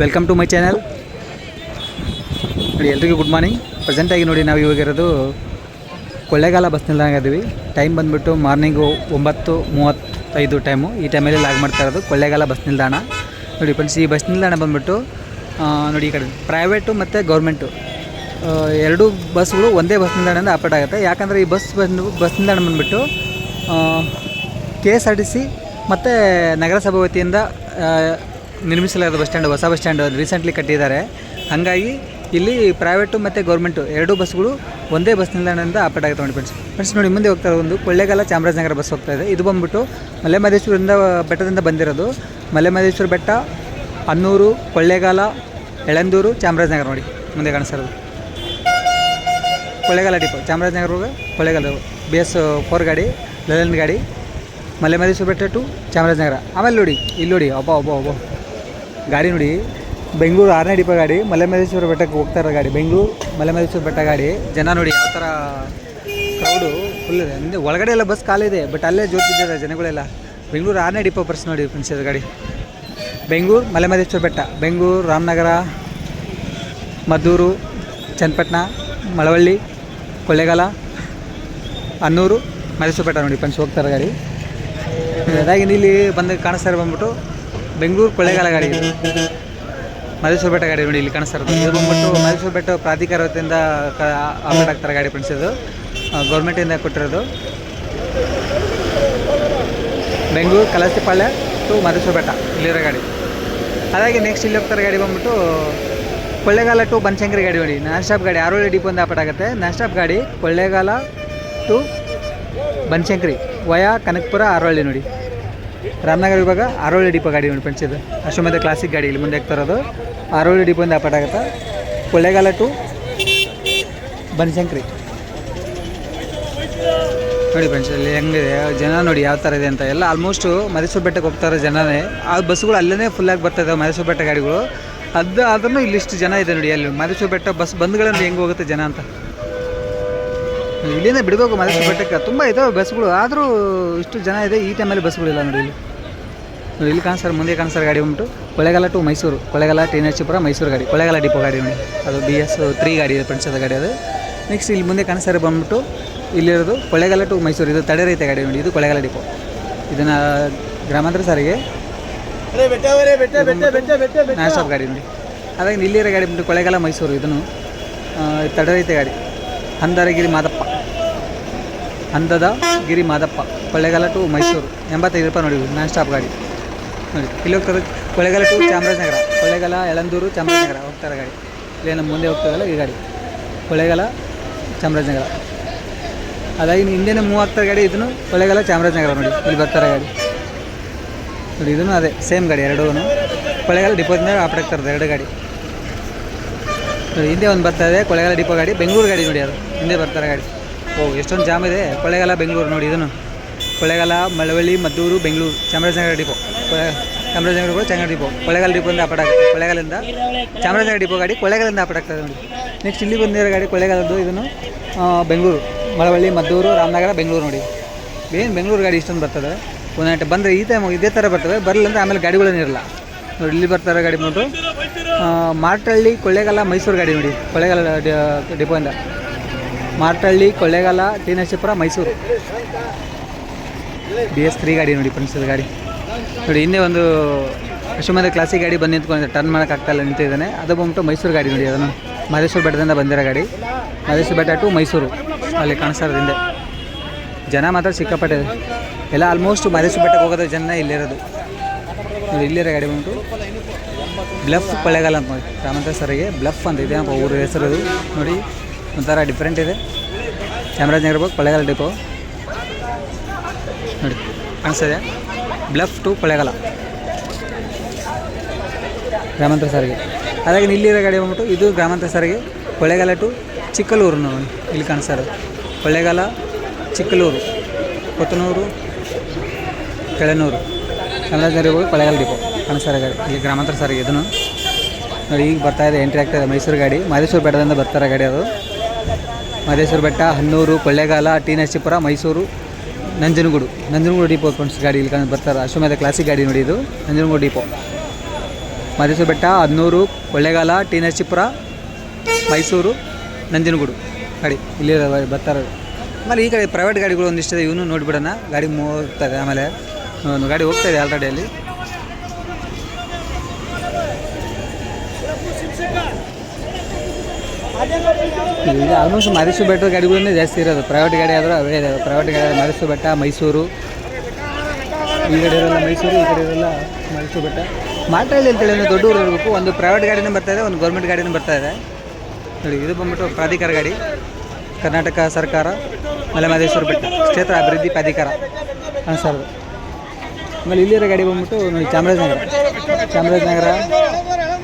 Welcome to my channel. ನೋಡಿ ಎಲ್ರಿಗೂ good morning. ಪ್ರೆಸೆಂಟಾಗಿ ನೋಡಿ ನಾವು ಇವಾಗಿರೋದು ಕೊಳ್ಳೇಗಾಲ ಬಸ್ ನಿಲ್ದಾಣ ಇದ್ದೀವಿ. ಟೈಮ್ ಬಂದುಬಿಟ್ಟು ಮಾರ್ನಿಂಗು 9:35 ಟೈಮು. ಈ ಟೈಮಲ್ಲಿ ಲಾಗ್ ಮಾಡ್ತಾ ಇರೋದು ಕೊಳ್ಳೇಗಾಲ ಬಸ್ ನಿಲ್ದಾಣ. ನೋಡಿ ಫ್ರೆಂಡ್ಸ್, ಈ ಬಸ್ ನಿಲ್ದಾಣ ಬಂದುಬಿಟ್ಟು ನೋಡಿ ಈ ಕಡೆ ಪ್ರೈವೇಟು ಮತ್ತು ಗೌರ್ಮೆಂಟು ಎರಡೂ ಬಸ್ಗಳು ಒಂದೇ ಬಸ್ ನಿಲ್ದಾಣದಿಂದ ಆಪರೇಟ್ ಆಗುತ್ತೆ. ಯಾಕಂದರೆ ಈ ಬಸ್ ನಿಲ್ದಾಣ ಬಂದುಬಿಟ್ಟು KSRTC ಮತ್ತು ನಗರಸಭೆ ವತಿಯಿಂದ ನಿರ್ಮಿಸಲಾದ ಬಸ್ ಸ್ಟ್ಯಾಂಡ್, ಹೊಸ ಬಸ್ ಸ್ಟ್ಯಾಂಡ್ ರೀಸೆಂಟ್ಲಿ ಕಟ್ಟಿದ್ದಾರೆ. ಹಾಗಾಗಿ ಇಲ್ಲಿ ಪ್ರೈವೇಟು ಮತ್ತು ಗೌರ್ಮೆಂಟು ಎರಡೂ ಬಸ್ಗಳು ಒಂದೇ ಬಸ್ ನಿಲ್ದಾಣದಿಂದ ಆಪರೇಟ್ ಆಗುತ್ತೆ. ನೋಡಿ ಫ್ರೆಂಡ್ಸ್ ನೋಡಿ ಮುಂದೆ ಹೋಗ್ತಾ ಒಂದು ಕೊಳ್ಳೇಗಾಲ ಚಾಮರಾಜನಗರ ಬಸ್ ಹೋಗ್ತಾ ಇದೆ. ಇದು ಬಂದುಬಿಟ್ಟು ಮಲೆಮಹದೇಶ್ವರದಿಂದ ಬೆಟ್ಟದಿಂದ ಬಂದಿರೋದು. ಮಲೆಮಹದೇಶ್ವರ ಬೆಟ್ಟ, ಅನ್ನೂರು, ಕೊಳ್ಳೇಗಾಲ, ಯಳಂದೂರು, ಚಾಮರಾಜನಗರ. ನೋಡಿ ಮುಂದೆ ಕಾಣಿಸ್ತಿರೋದು ಕೊಳ್ಳೇಗಾಲ ಡಿಪೋ. ಚಾಮರಾಜನಗರ ಕೊಳ್ಳೇಗಾಲ BS4 ಗಾಡಿ, ಲೈಲ್ಯಾಂಡ್ ಗಾಡಿ, ಮಲೆಮಹದೇಶ್ವರ ಬೆಟ್ಟ ಟು ಚಾಮರಾಜನಗರ. ಆಮೇಲೆ ನೋಡಿ ಇಲ್ಲಿ ನೋಡಿ ಒಬ್ಬ ಗಾಡಿ ನೋಡಿ, ಬೆಂಗಳೂರು 6ನೇ ಡಿಪೋ ಗಾಡಿ, ಮಲೆಮಹದೇಶ್ವರ ಬೆಟ್ಟಕ್ಕೆ ಹೋಗ್ತಾ ಇರೋ ಗಾಡಿ, ಬೆಂಗಳೂರು ಮಲೆಮಹದೇಶ್ವರ ಬೆಟ್ಟ ಗಾಡಿ. ಜನ ನೋಡಿ ಯಾವ ಥರ ಕ್ರೌಡು ಫುಲ್ ಇದೆ. ಹಿಂದೆ ಒಳಗಡೆ ಎಲ್ಲ ಬಸ್ ಖಾಲಿದೆ, ಬಟ್ ಅಲ್ಲೇ ಜೋತಿದ್ದಾರೆ ಜನಗಳೆಲ್ಲ. ಬೆಂಗಳೂರು 6ನೇ ಡಿಪೋ ಪರ್ಸ್ ನೋಡಿ ಫ್ರೆಂಡ್ಸ್ ಇದು ಗಾಡಿ. ಬೆಂಗಳೂರು ಮಲೆಮಹದೇಶ್ವರ ಬೆಟ್ಟ, ಬೆಂಗಳೂರು, ರಾಮನಗರ, ಮದ್ದೂರು, ಚನ್ನಪಟ್ಟಣ, ಮಳವಳ್ಳಿ, ಕೊಳ್ಳೇಗಾಲ, ಅನ್ನೂರು, ಮಹದೇಶ್ವರ ಬೆಟ್ಟ ನೋಡಿ ಫ್ರೆಂಡ್ಸ್ ಹೋಗ್ತಾರೆ ಗಾಡಿ. ಅದಾಗಿ ಇಲ್ಲಿ ಬಂದು ಕಾಣಿಸ್ತಾ ಬಂದ್ಬಿಟ್ಟು ಬೆಂಗಳೂರು ಕೊಳ್ಳೇಗಾಲ ಗಾಡಿ, ಮಹದೇಶ್ವರ ಬೆಟ್ಟ ಗಾಡಿ ನೋಡಿ ಇಲ್ಲಿ ಕಾಣಿಸ್ತಾ ಇರೋದು. ಇದು ಬಂದ್ಬಿಟ್ಟು ಮಹದೇಶ್ವರ ಬೆಟ್ಟ ಪ್ರಾಧಿಕಾರ ವತಿಯಿಂದ ಆಪರೇಟ್ ಆಗ್ತಾರೆ ಗಾಡಿ ಫ್ರೆಂಡ್ಸ್. ಇದು ಗೌರ್ಮೆಂಟಿಂದ ಕೊಟ್ಟಿರೋದು. ಬೆಂಗಳೂರು ಕಲಸಿಪಾಳ್ಯ ಟು ಮಹದೇಶ್ವರ ಬೆಟ್ಟ ಇಲ್ಲಿರೋ ಗಾಡಿ. ಅದಾಗಿ ನೆಕ್ಸ್ಟ್ ಇಲ್ಲಿ ಹೋಗ್ತಾರೆ ಗಾಡಿ ಬಂದ್ಬಿಟ್ಟು ಕೊಳ್ಳೇಗಾಲ ಟು ಬನಶಂಕರಿ ಗಾಡಿ ನೋಡಿ, ನಾನ್ ಸ್ಟಾಪ್ ಗಾಡಿ. ಆರೋಳಿ ಡಿಪೋಯಿಂದ ಆಪರೇಟ್ ಆಗುತ್ತೆ. ನಾನ್ ಸ್ಟಾಪ್ ಗಾಡಿ ಕೊಳ್ಳೇಗಾಲ ಟು ಬನಶಂಕರಿ ವಯಾ ಕನಕಪುರ, ಆರೋಳಿ ನೋಡಿ. ರಾಮನಗರ ವಿಭಾಗ ಆರೋಳಿ ಡಿಪೋ ಗಾಡಿ ನೋಡಿ ಫ್ರೆಂಡ್ಸ್. ಇದು ಅಶ್ವಮೇಧ ಕ್ಲಾಸಿಕ್ ಗಾಡಿ ಇಲ್ಲಿ ಮುಂದೆ ಆಗ್ತಾ ಇರೋದು. ಆರೋಳಿ ಡಿಪೋಯಿಂದ ಆಪರೇಟ್ ಆಗುತ್ತೆ. ಕೊಳ್ಳೇಗಾಲ ಟು ಬನಶಂಕರಿ ನೋಡಿ ಫ್ರೆಂಡ್ಸ್. ಇಲ್ಲಿ ಹೆಂಗಿದೆ ಜನ ನೋಡಿ ಯಾವ ಥರ ಇದೆ ಅಂತ. ಎಲ್ಲ ಆಲ್ಮೋಸ್ಟು ಮಹದೇಶ್ವರ ಬೆಟ್ಟಕ್ಕೆ ಹೋಗ್ತಾರೆ ಜನನೇ. ಆ ಬಸ್ಸುಗಳು ಅಲ್ಲೇ ಫುಲ್ಲಾಗಿ ಬರ್ತಾಯಿದ್ದಾವೆ ಮಹದೇಶ್ವರ ಬೆಟ್ಟ ಗಾಡಿಗಳು. ಆದ್ರೂ ಇಲ್ಲಿಷ್ಟು ಜನ ಇದೆ ನೋಡಿ. ಅಲ್ಲಿ ಮಹದೇಶ್ವರ ಬೆಟ್ಟ ಬಸ್ ಬಂದ್ಗಳಲ್ಲಿ ಹೆಂಗೆ ಹೋಗುತ್ತೆ ಜನ ಅಂತ. ಇಲ್ಲಿಂದ ಬಿಡಬೇಕು ಮಹದೇಶ್ವರ ಬೆಟ್ಟಕ್ಕೆ. ತುಂಬ ಇದಾವೆ ಬಸ್ಗಳು, ಆದರೂ ಇಷ್ಟು ಜನ ಇದೆ. ಈ ಟೈಮಲ್ಲಿ ಬಸ್ಗಳಿಲ್ಲ ನೋಡಿ ಇಲ್ಲಿ. ಇಲ್ಲಿ ಕಾಣಿಸ್ತಾರೆ, ಮುಂದೆ ಕಾಣಿಸ್ತಾರೆ ಗಾಡಿ ಬಂದ್ಬಿಟ್ಟು ಕೊಳ್ಳೇಗಾಲ ಟು ಮೈಸೂರು, ಕೊಳ್ಳೇಗಾಲ ಟಿ ನರಸೀಪುರ ಮೈಸೂರು ಗಾಡಿ, ಕೊಳ್ಳೇಗಾಲ ಡಿಪೋ ಗಾಡಿ ನೋಡಿ. ಅದು BS3 ಗಾಡಿ ಇದೆ ಫ್ರೆಂಡ್ಸ್, ಅದು ಗಾಡಿ. ಅದು ನೆಕ್ಸ್ಟ್ ಇಲ್ಲಿ ಮುಂದೆ ಕಾಣಿಸ್ತಾರೆ ಬಂದ್ಬಿಟ್ಟು ಇಲ್ಲಿರೋದು ಕೊಳ್ಳೇಗಾಲ ಟು ಮೈಸೂರು. ಇದು ತಡೆ ರೈತ ಗಾಡಿ ನೋಡಿ. ಇದು ಕೊಳ್ಳೇಗಾಲ ಡಿಪೋ. ಇದನ್ನು ಗ್ರಾಮಾಂತರ ಸಾರಿಗೆ ನಾನ್ ಸ್ಟಾಪ್ ಗಾಡಿ ನೋಡಿ. ಅದಾಗಿ ಇಲ್ಲಿರೋ ಗಾಡಿ ಬಂದು ಕೊಳ್ಳೇಗಾಲ ಮೈಸೂರು. ಇದನ್ನು ತಡೆ ರೈತ ಗಾಡಿ. ಹಂದರಗಿರಿ ಮಾದಪ್ಪ, ಹಂದದ ಗಿರಿ ಮಾದಪ್ಪ, ಕೊಳ್ಳೇಗಾಲ ಟು ಮೈಸೂರು 85 ರೂಪಾಯಿ ನೋಡಿ. ನಾನ್ ಸ್ಟಾಪ್ ಗಾಡಿ ನೋಡಿ. ಇಲ್ಲಿ ಹೋಗ್ತಾರೆ ಕೊಳ್ಳೇಗಾಲ ಟು ಚಾಮರಾಜನಗರ, ಕೊಳ್ಳೇಗಾಲ, ಯಳಂದೂರು, ಚಾಮರಾಜನಗರ ಹೋಗ್ತಾರೆ ಗಾಡಿ. ಇಲ್ಲಿ ನಮ್ಮ ಮುಂದೆ ಹೋಗ್ತಾರಲ್ಲ ಈ ಗಾಡಿ ಕೊಳ್ಳೇಗಾಲ ಚಾಮರಾಜನಗರ. ಅದಾಗಿ ಹಿಂದೆನೇ ಮೂವ್ ಆಗ್ತಾರೆ ಗಾಡಿ. ಇದನ್ನು ಕೊಳ್ಳೇಗಾಲ ಚಾಮರಾಜನಗರ ನೋಡಿ. ಇಲ್ಲಿ ಬರ್ತಾರೆ ಗಾಡಿ ನೋಡಿ. ಇದನ್ನು ಅದೇ ಸೇಮ್ ಗಾಡಿ ಎರಡೂ ಕೊಳ್ಳೇಗಾಲ ಡಿಪೋದಿಂದ ಆಪರೇಟ್ ಆಗ್ತಾರೆ ಎರಡು ಗಾಡಿ ನೋಡಿ. ಹಿಂದೆ ಒಂದು ಬರ್ತಾಯಿದೆ ಕೊಳ್ಳೇಗಾಲ ಡಿಪೋ ಗಾಡಿ, ಬೆಂಗಳೂರು ಗಾಡಿ ನೋಡಿ. ಅದು ಹಿಂದೆ ಬರ್ತಾರೆ ಗಾಡಿ. ಎಷ್ಟೊಂದು ಜಾಮ್ ಇದೆ. ಕೊಳ್ಳೇಗಾಲ ಬೆಂಗಳೂರು ನೋಡಿ. ಇದನ್ನು ಕೊಳ್ಳೇಗಾಲ, ಮಳವಳ್ಳಿ, ಮದ್ದೂರು, ಬೆಂಗಳೂರು, ಚಾಮರಾಜನಗರ ಡಿಪೋ, ಚಾಮರಾಜನಗರ ಚಾಮರಾಜನಗರ ಡಿಪೋ, ಕೊಳ್ಳೇಗಾಲ ಡಿಪೋಯಿಂದ ಆಪರೇಟ್ ಆಗುತ್ತೆ. ಕೊಳ್ಳೇಗಾಲದಿಂದ ಚಾಮರಾಜನಗರ ಡಿಪೋ ಗಾಡಿ ಕೊಳ್ಳೇಗಾಲದಿಂದ ಆಪರೇಟ್ ಆಗ್ತದೆ ನೋಡಿ. ನೆಕ್ಸ್ಟ್ ಇಲ್ಲಿ ಬಂದಿರೋ ಗಾಡಿ ಕೊಳ್ಳೇಗಾಲದ್ದು. ಇದನ್ನು ಬೆಂಗಳೂರು, ಮಳವಳ್ಳಿ, ಮದ್ದೂರು, ರಾಮನಗರ, ಬೆಂಗಳೂರು ನೋಡಿ. ಏನು ಬೆಂಗಳೂರು ಗಾಡಿ ಇಷ್ಟೊಂದು ಬರ್ತದೆ. ಒಂದೆಂಟು ಬಂದರೆ ಈ ಟೈಮ್ ಇದೇ ಥರ ಬರ್ತವೆ. ಬರಲಿಲ್ಲ ಅಂದರೆ ಆಮೇಲೆ ಗಾಡಿಗಳೇನಿರಲ್ಲ ನೋಡಿ. ಇಲ್ಲಿ ಬರ್ತಾರೆ ಗಾಡಿ ಬಂದು ಮಾರ್ಟಹಳ್ಳಿ, ಕೊಳ್ಳೇಗಾಲ, ಮೈಸೂರು ಗಾಡಿ ನೋಡಿ. ಕೊಳ್ಳೇಗಾಲ ಡಿಪೋಯಿಂದ ಮಾರ್ಟಹಳ್ಳಿ, ಕೊಳ್ಳೇಗಾಲ, ಟಿ ನರಸೀಪುರ, ಮೈಸೂರು BS3 ಗಾಡಿ ನೋಡಿ ಫ್ರೆಂಡ್ಸ್. ಇದು ಗಾಡಿ ನೋಡಿ. ಹಿಂದೆ ಒಂದು ಅಶ್ವಮೇಧ ಕ್ಲಾಸಿಕ್ ಗಾಡಿ ಬಂದು ನಿಂತ್ಕೊಂಡಿದೆ, ಟರ್ನ್ ಮಾಡೋಕ್ಕಾಗ್ತಾಯಿಲ್ಲ ನಿಂತಿದ್ದಾನೆ. ಅದು ಬಂದ್ಬಿಟ್ಟು ಮೈಸೂರು ಗಾಡಿ ನೋಡಿ. ಅದನ್ನು ಮಹದೇಶ್ವರ ಬೆಟ್ಟದಿಂದ ಬಂದಿರೋ ಗಾಡಿ, ಮಹದೇಶ್ವರ ಬೆಟ್ಟ ಟು ಮೈಸೂರು. ಅಲ್ಲಿ ಕಾಣಿಸ್ತಾ ಇರೋದು ಹಿಂದೆ ಜನ ಮಾತ್ರ ಸಿಕ್ಕಾಪಟ್ಟೆ ಎಲ್ಲ. ಆಲ್ಮೋಸ್ಟ್ ಮಹದೇಶ್ವರ ಬೆಟ್ಟಕ್ಕೆ ಹೋಗೋದು ಜನ ಇಲ್ಲಿರೋದು ನೋಡಿ. ಇಲ್ಲಿರೋ ಗಾಡಿ ಬಂದ್ಬಿಟ್ಟು ಬ್ಲಫ್ ಕೊಳ್ಳೇಗಾಲ ಅಂತ ನೋಡಿ. ಗ್ರಾಮಾಂತರ ಸಾರಿಗೆ ಬ್ಲಫ್ ಅಂತ ಇದೆ ಊರ ಹೆಸರು ನೋಡಿ. ಒಂಥರ ಡಿಫ್ರೆಂಟ್ ಇದೆ. ಚಾಮರಾಜನಗರ ಬೇಕು ಕೊಳ್ಳೇಗಾಲ ಡಿಪೋ ನೋಡಿ ಕಾಣಿಸ್ತಿದೆ. ಬ್ಲಫ್ ಟು ಕೊಳ್ಳೇಗಾಲ ಗ್ರಾಮಾಂತರ ಸಾರಿಗೆ. ಅದಾಗಿ ಇಲ್ಲಿರೋ ಗಾಡಿ ಬಂದ್ಬಿಟ್ಟು ಇದು ಗ್ರಾಮಾಂತರ ಸಾರಿಗೆ ಕೊಳ್ಳೇಗಾಲ ಟು ಚಿಕ್ಕಲೂರು ನೋಡಿ. ಇಲ್ಲಿ ಕಾಣಿಸ್ತಾ ಇರೋದು ಕೊಳ್ಳೇಗಾಲ, ಚಿಕ್ಕಲೂರು, ಕೊತ್ತನೂರು, ಕೆಳನೂರು, ಚಾಮರಾಜನಗರ ಹೋಗಿ ಕೊಳ್ಳೇಗಾಲ ಡಿಪೋ ಕಾಣಿಸ್ತಾರೆ ಗಾಡಿ. ಇಲ್ಲಿ ಗ್ರಾಮಾಂತರ ಸಾರಿಗೆ ಇದನ್ನು ನೋಡಿ. ಈಗ ಬರ್ತಾಯಿದೆ, ಎಂಟ್ರಿ ಆಗ್ತಾಯಿದೆ ಮೈಸೂರು ಗಾಡಿ. ಮಹದೇಶ್ವರ ಬೆಟ್ಟದಿಂದ ಬರ್ತಾರೆ ಗಾಡಿ. ಅದು ಮಹದೇಶ್ವರ ಬೆಟ್ಟ, Hanur, Kollegal, T Narasipura, Mysuru, Nanjangud depot friends ಗಾಡಿ ಇಲ್ಲಿ ಬರ್ತಾರೆ. ಅಶ್ವಮೇಧ ಕ್ಲಾಸಿಕ್ ಗಾಡಿ ನೋಡಿ. ಇದು ನಂಜನಗೂಡು ಡಿಪೋ ಮಹದೇಶ್ವರ ಬೆಟ್ಟ, ಹದ್ನೂರು, ಕೊಳ್ಳೇಗಾಲ, ಟಿ ನರಸೀಪುರ, ಮೈಸೂರು, ನಂಜನಗೂಡು ಗಾಡಿ ಇಲ್ಲಿ ಬರ್ತಾರೆ. ಆಮೇಲೆ ಈ ಕಡೆ ಪ್ರೈವೇಟ್ ಗಾಡಿಗಳು ಒಂದಿಷ್ಟಿದೆ, ಇವನು ನೋಡಿಬಿಡೋಣ. ಗಾಡಿ ಹೋಗ್ತದೆ, ಆಮೇಲೆ ಒಂದು ಗಾಡಿ ಹೋಗ್ತಾಯಿದೆ ಆಲ್ರೆಡಿ ಅಲ್ಲಿ. ಈಗ ಆಲ್ಮೋಸ್ಟ್ ಮಹದೇಶ್ವರ ಬೆಟ್ಟದ ಗಾಡಿಗಳನ್ನೇ ಜಾಸ್ತಿ ಇರೋದು. ಪ್ರೈವೇಟ್ ಗಾಡಿ ಆದರೂ ಅವೇ ಇದೆ. ಪ್ರೈವೇಟ್ ಗಾಡಿ ಮಹದೇಶ್ವರ ಬೆಟ್ಟ, ಮೈಸೂರು, ಈ ಕಡೆ ಇರೋಲ್ಲ ಮೈಸೂರು, ಈ ಕಡೆ ಇರೋಲ್ಲ ಮಹದೇಶ್ವರ ಬೆಟ್ಟ. ಮಾತಾಡಲಿ ಅಂತೇಳಿ ಅಂದರೆ ದೊಡ್ಡ ಊರು ಇರಬೇಕು. ಒಂದು ಪ್ರೈವೇಟ್ ಗಾಡಿನೂ ಬರ್ತಾಯಿದೆ, ಒಂದು ಗೌರ್ಮೆಂಟ್ ಗಾಡಿನೂ ಬರ್ತಾಯಿದೆ ನೋಡಿ. ಇದು ಬಂದ್ಬಿಟ್ಟು ಪ್ರಾಧಿಕಾರ ಗಾಡಿ, ಕರ್ನಾಟಕ ಸರ್ಕಾರ ಮಲೆ ಮಹದೇಶ್ವರ ಬೆಟ್ಟ ಕ್ಷೇತ್ರ ಅಭಿವೃದ್ಧಿ ಪ್ರಾಧಿಕಾರ ಸರ್. ಆಮೇಲೆ ಇಲ್ಲಿರೋ ಗಾಡಿ ಬಂದ್ಬಿಟ್ಟು ನೋಡಿ ಚಾಮರಾಜನಗರ,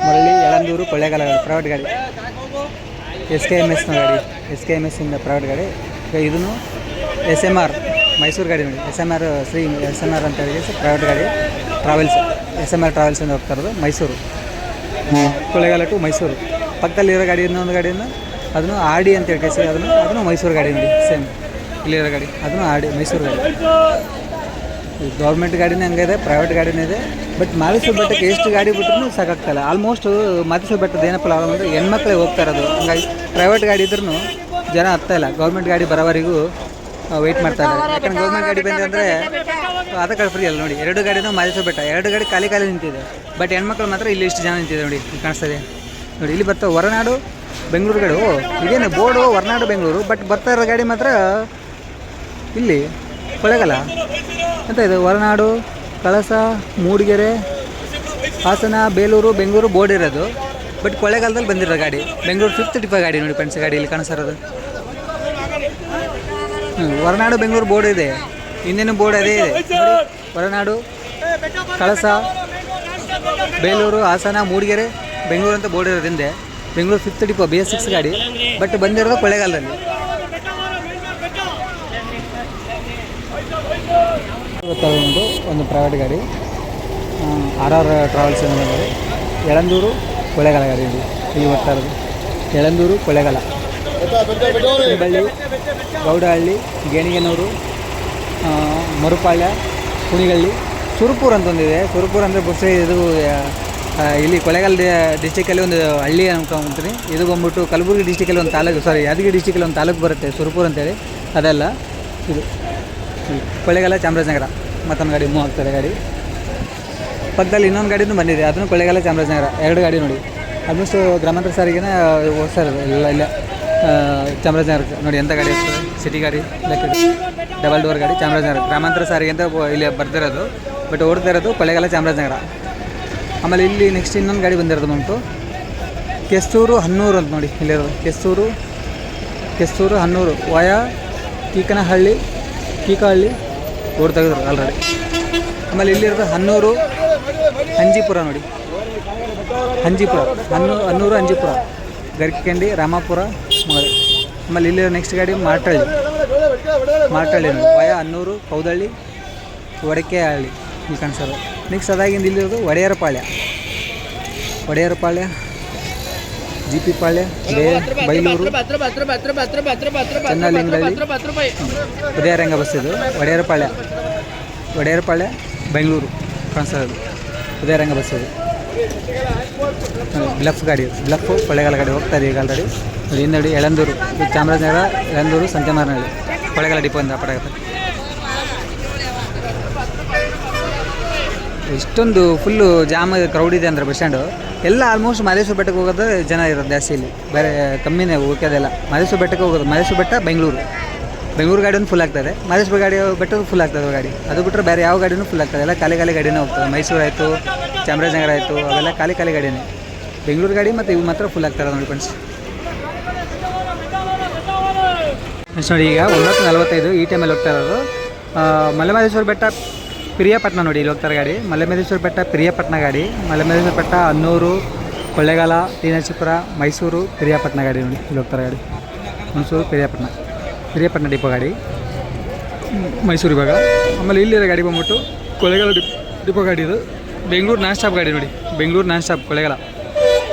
ಮರಳಿ, ಯಳಂದೂರು, ಕೊಳ್ಳೇಗಾಲ ಪ್ರೈವೇಟ್ ಗಾಡಿ. SKMSನ ಗಾಡಿ, SKMSಿಂದ ಪ್ರೈವೇಟ್ ಗಾಡಿ. ಇದನ್ನು SMR ಮೈಸೂರು ಗಾಡಿ ನೋಡಿ. SMR ಶ್ರೀ SMR ಅಂತ ಹೇಳಿ ಪ್ರೈವೇಟ್ ಗಾಡಿ ಟ್ರಾವೆಲ್ಸ್, SMR ಟ್ರಾವೆಲ್ಸಿಂದ ಹೋಗ್ತಾ ಇರೋದು ಮೈಸೂರು, ಕೊಳ್ಳೇಗಾಲ ಟು ಮೈಸೂರು. ಪಕ್ಕದಲ್ಲಿರೋ ಗಾಡಿ ಇನ್ನೊಂದು ಗಾಡಿಯನ್ನು ಅದನ್ನು RD ಅಂತ ಹೇಳಿ ಅದನ್ನು ಮೈಸೂರು ಗಾಡಿ ನೋಡಿ. ಸೇಮ್ ಇಲ್ಲಿರೋ ಗಾಡಿ ಅದನ್ನು RD ಮೈಸೂರು ಗಾಡಿ. ಗೌರ್ಮೆಂಟ್ ಗಾಡಿನೇ ಹಂಗಿದೆ, ಪ್ರೈವೇಟ್ ಗಾಡಿನೇ ಇದೆ. ಬಟ್ ಮಹದೇಶ್ವರ ಬೆಟ್ಟಕ್ಕೆ ಎಷ್ಟು ಗಾಡಿ ಬಿಟ್ಟರು ಸಾಕಾಗ್ತಾಯಿಲ್ಲ. ಆಲ್ಮೋಸ್ಟ್ ಮಹದೇಶ್ವರ ಬೆಟ್ಟದ ಏನಪ್ಪ ಪ್ರಾಬ್ಲಮ್ ಅಂದರೆ ಹೆಣ್ಮಕ್ಳೇ ಹೋಗ್ತಾ ಇರೋದು. ಹಂಗಾಗಿ ಪ್ರೈವೇಟ್ ಗಾಡಿ ಇದ್ರೂ ಜನ ಹತ್ತಾಯಿಲ್ಲ. ಗೌರ್ಮೆಂಟ್ ಗಾಡಿ ಬರೋವರೆಗೂ ವೆಯ್ಟ್ ಮಾಡ್ತಾ ಇದ್ದಾರೆ. ಯಾಕಂದ್ರೆ ಗೌರ್ಮೆಂಟ್ ಗಾಡಿ ಬಂದರೆ ಅಂದರೆ ಅದಕ್ಕೆ ಫ್ರೀ ಅಲ್ಲ ನೋಡಿ. 2 ಗಾಡಿನೂ ಮಹದೇಶ್ವರ ಬೆಟ್ಟ, 2 ಗಾಡಿ ಖಾಲಿ ನಿಂತಿದೆ. ಬಟ್ ಹೆಣ್ಮಕ್ಳು ಮಾತ್ರ ಇಲ್ಲಿ ಇಷ್ಟು ಜನ ನಿಂತಿದೆ ನೋಡಿ, ಕಾಣಿಸ್ತದೆ ನೋಡಿ. ಇಲ್ಲಿ ಬರ್ತಾವೆ ಹೊರನಾಡು ಬೆಂಗಳೂರು ಗಾಡಿ. ಇದೇನು ಬೋರ್ಡು ಹೊರನಾಡು ಬೆಂಗಳೂರು, ಬಟ್ ಬರ್ತಾ ಇರೋ ಗಾಡಿ ಮಾತ್ರ ಇಲ್ಲಿ ಕೊಳ್ಳೇಗಾಲ ಅಂತ ಇದೆ. ಹೊರನಾಡು, ಕಳಸ, ಮೂಡಿಗೆರೆ, ಹಾಸನ, ಬೇಲೂರು, ಬೆಂಗಳೂರು ಬೋರ್ಡ್ ಇರೋದು. ಬಟ್ ಕೊಳ್ಳೇಗಾಲದಲ್ಲಿ ಬಂದಿರೋ ಗಾಡಿ ಬೆಂಗಳೂರು 5th ಡಿಪೋ ಗಾಡಿ ನೋಡಿ ಫ್ರೆಂಡ್ಸ್. ಗಾಡಿ ಇಲ್ಲಿ ಕಾಣಿಸ್ತಿರೋದು ಹೊರನಾಡು ಬೆಂಗಳೂರು ಬೋರ್ಡ್ ಇದೆ, ಇನ್ನೇನು ಬೋರ್ಡ್ ಅದೇ ಇದೆ. ಹೊರನಾಡು, ಕಳಸ, ಬೇಲೂರು, ಹಾಸನ, ಮೂಡಿಗೆರೆ, ಬೆಂಗಳೂರು ಅಂತ ಬೋರ್ಡ್ ಇರೋದು ಹಿಂದೆ. ಬೆಂಗಳೂರು 5th ಡಿಪೋ BS6 ಗಾಡಿ, ಬಟ್ ಬಂದಿರೋದು ಕೊಳ್ಳೇಗಾಲದಲ್ಲಿ. ಒಂದು ಪ್ರೈವೇಟ್ ಗಾಡಿ RR ಟ್ರಾವೆಲ್ಸ್ ಅನ್ನೋ ಗಾಡಿ. ಯಳಂದೂರು, ಕೊಳ್ಳೇಗಾಲ ಗಾಡಿ ಇಲ್ಲಿ ಬರ್ತಾ ಇರೋದು. ಯಳಂದೂರು, ಕೊಳ್ಳೇಗಾಲ, ಬಳ್ಳಿ, ಗೌಡಹಳ್ಳಿ, ಗೇಣಿಗೆನೂರು, ಮರುಪಾಳ್ಯ, ಕುಣಿಗಳ್ಳಿ, ಸುರಪುರ ಅಂತ ಒಂದಿದೆ. ಸುರಪುರ ಅಂದರೆ ಬಹುಶಃ ಇದು ಇಲ್ಲಿ ಕೊಳ್ಳೇಗಾಲ ಡಿಸ್ಟಿಕಲ್ಲಿ ಒಂದು ಹಳ್ಳಿ ಅನ್ಕೊಂತೀನಿ. ಇದು ಬಂದ್ಬಿಟ್ಟು ಕಲಬುರಗಿ ಡಿಸ್ಟಿಕಲ್ಲಿ ಒಂದು ತಾಲೂಕು, ಯಾದಗಿರಿ ಡಿಸ್ಟಿಕಲ್ಲಿ ಒಂದು ತಾಲೂಕು ಬರುತ್ತೆ ಸುರಪುರ ಅಂತೇಳಿ. ಅದೆಲ್ಲ ಇದು ಕೊಳ್ಳೇಗಾಲ, ಚಾಮರಾಜನಗರ ಮತ್ತೊಂದು ಗಾಡಿ ಮೂವ್ ಆಗ್ತದೆ. ಗಾಡಿ ಪಕ್ಕದಲ್ಲಿ ಇನ್ನೊಂದು ಗಾಡಿನೂ ಬಂದಿದೆ, ಅದನ್ನು ಕೊಳ್ಳೇಗಾಲ, ಚಾಮರಾಜನಗರ 2 ಗಾಡಿ ನೋಡಿ. ಆಲ್ಮೋಸ್ಟ್ ಗ್ರಾಮಾಂತರ ಸಾರಿಗೆನೇ ಓಡಿಸ್ತಾ ಇರೋದು ಇಲ್ಲ ಚಾಮರಾಜನಗರಕ್ಕೆ ನೋಡಿ. ಎಂಥ ಗಾಡಿ ಇರ್ತದೆ, ಸಿಟಿ ಗಾಡಿ, ಡಬಲ್ ಡೋರ್ ಗಾಡಿ. ಚಾಮರಾಜನಗರ ಗ್ರಾಮಾಂತರ ಸಾರಿಗೆ ಅಂತ ಇಲ್ಲಿ ಬರ್ತಿರೋದು, ಬಟ್ ಓಡ್ತಾ ಇರೋದು ಕೊಳ್ಳೇಗಾಲ, ಚಾಮರಾಜನಗರ. ಆಮೇಲೆ ಇಲ್ಲಿ ನೆಕ್ಸ್ಟ್ ಇನ್ನೊಂದು ಗಾಡಿ ಬಂದಿರೋದು ಬಂತು ಕೆಸ್ತೂರು, ಹನ್ನೂರು ಅಂತ ನೋಡಿ. ಇಲ್ಲಿರೋದು ಕೆಸ್ತೂರು, ಹನ್ನೂರು ವಯ ಕೀಕನಹಳ್ಳಿ, ರೋಡ್ ತೆಗೆದ್ರು ಆಲ್ರೆಡಿ. ಆಮೇಲೆ ಇಲ್ಲಿರೋದು ಹನ್ನೂರು, ಅಂಜಿಪುರ ನೋಡಿ. ಹನ್ನೂರು, ಅಂಜಿಪುರ, ಗರ್ಕಿಕಂಡಿ, ರಾಮಾಪುರ, ಮಗರಿ. ಆಮೇಲೆ ಇಲ್ಲಿರೋ ನೆಕ್ಸ್ಟ್ ಗಾಡಿ ಮಾರ್ಟಳ್ಳಿ ನೋಡಿ. ವಯ ಹನ್ನೂರು, ಕೌದಳ್ಳಿ, ವಡಕೆಹಳ್ಳಿ ಇಲ್ಲಿ ಕಾಣಿಸೋದು. ನೆಕ್ಸ್ಟ್ ಅದಾಗಿಂದ ಇಲ್ಲಿರೋದು ಒಡೆಯರಪಾಳ್ಯ, GP ಪಾಳ್ಯ, ಬೈಲೂರು, ಚನ್ನಲಿಂಗಳ್ಳಿ, ಉದಯರಂಗ ಬಸ್. ಇದು ಒಡೆಯರಪಾಳ್ಯ ಬೆಂಗಳೂರು ಕಾಣಿಸೋದು. ಉದಯರಂಗ ಬಸ್ ಇದು. ಬ್ಲಫ್ ಕೊಳ್ಳೇಗಾಲ ಗಾಡಿ ಹೋಗ್ತಾ ಇದೆ ಈಗ ಆಲ್ರೆಡಿ. ಹಿಂದಡಿ ಯಳಂದೂರು, ಚಾಮರಾಜನಗರ, ಯಳಂದೂರು, ಸಂತೆಮಾರನಹಳ್ಳಿ, ಕೊಳ್ಳೇಗಾಲ ಡಿಪೋಯಿಂದ ಪಟಾಗತ್ತೆ. ಇಷ್ಟೊಂದು ಫುಲ್ಲು ಜಾಮ್ ಕ್ರೌಡ್ ಇದೆ ಅಂದರೆ ಬಸ್ ಸ್ಟ್ಯಾಂಡು ಎಲ್ಲ. ಆಲ್ಮೋಸ್ಟ್ ಮಹದೇಶ್ವರ ಬೆಟ್ಟಕ್ಕೆ ಹೋಗೋದು ಜನ ಇರೋದು ಜಾಸ್ತಿ. ಇಲ್ಲಿ ಬೇರೆ ಕಮ್ಮಿನೇ ಹೋಗೋದೆಲ್ಲ. ಮಹದೇಶ್ವರ ಬೆಟ್ಟಕ್ಕೆ ಹೋಗೋದು, ಮಹದೇಶ್ವರ ಬೆಟ್ಟ ಬೆಂಗಳೂರು ಗಾಡಿ ಒಂದು ಫುಲ್ ಆಗ್ತದೆ, ಮಹದೇಶ್ವರ ಬೆಟ್ಟದ ಫುಲ್ ಆಗ್ತದೆ ಗಾಡಿ. ಅದು ಬಿಟ್ಟರೆ ಬೇರೆ ಯಾವ ಗಾಡಿನೂ ಫುಲ್ ಆಗ್ತದೆ, ಎಲ್ಲ ಖಾಲಿ ಗಾಡಿನೇ ಹೋಗ್ತದೆ. ಮೈಸೂರು ಆಯಿತು, ಚಾಮರಾಜನಗರ ಆಯಿತು, ಅವೆಲ್ಲ ಖಾಲಿ ಗಾಡಿನೇ. ಬೆಂಗಳೂರು ಗಾಡಿ ಮತ್ತು ಇವು ಮಾತ್ರ ಫುಲ್ ಆಗ್ತಾರೆ ನೋಡಿ ಫ್ರೆಂಡ್ಸ್. ನೆಕ್ಸ್ಟ್ ನೋಡಿ ಈಗ 9:45 ಈ ಟೈಮಲ್ಲಿ ಹೋಗ್ತಾ ಇರೋದು ಮಲೆಮಹದೇಶ್ವರ ಬೆಟ್ಟ ಪಿರಿಯಾಪಟ್ಟಣ ನೋಡಿ. ಇಲ್ಲಿ ಹೋಗ್ತಾರೆ ಗಾಡಿ. ಮಲೆಮಹದೇಶ್ವರ ಬೆಟ್ಟ ಪಿರಿಯಾಪಟ್ಟಣ ಗಾಡಿ. ಮಲೆಮಹದೇಶ್ವರ ಬೆಟ್ಟ, ಹನ್ನೂರು, ಕೊಳ್ಳೇಗಾಲ, ಟಿ ನರಸೀಪುರ, ಮೈಸೂರು, ಪಿರಿಯಾಪಟ್ಟಣ ಗಾಡಿ ನೋಡಿ. ಇಲ್ಲಿ ಹೋಗ್ತಾರೆ ಗಾಡಿ. ಮೈಸೂರು, ಪಿರಿಯಾಪಟ್ಟಣ ಡಿಪೋ ಗಾಡಿ, ಮೈಸೂರು ಇವಾಗ. ಆಮೇಲೆ ಇಲ್ಲಿರೋ ಗಾಡಿ ಬಂದ್ಬಿಟ್ಟು ಕೊಳ್ಳೇಗಾಲ ಡಿಪೋ ಗಾಡಿ. ಇದು ಬೆಂಗಳೂರು ನಾನ್ ಸ್ಟಾಪ್ ಗಾಡಿ ನೋಡಿ. Bengaluru non stop